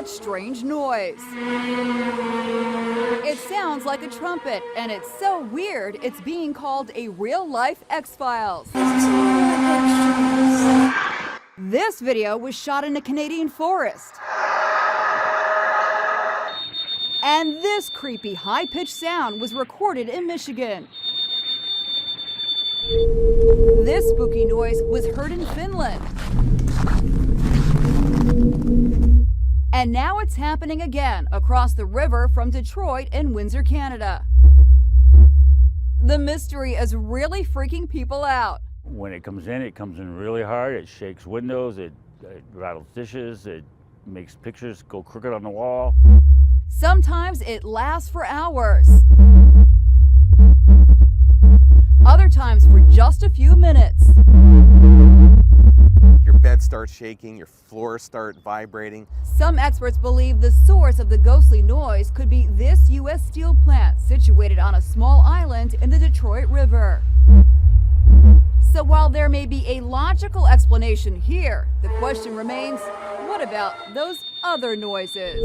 that strange noise. It sounds like a trumpet, and it's so weird it's being called a real-life X-Files. This video was shot in a Canadian forest. And this creepy high-pitched sound was recorded in Michigan. This spooky noise was heard in Finland. And now it's happening again across the river from Detroit in Windsor, Canada. The mystery is really freaking people out. When it comes in really hard. It shakes windows, it rattles dishes, it makes pictures go crooked on the wall. Sometimes it lasts for hours. Other times for just a few minutes. Your bed starts shaking, your floors start vibrating. Some experts believe the source of the ghostly noise could be this U.S. steel plant situated on a small island in the Detroit River. So while there may be a logical explanation here, the question remains, what about those other noises?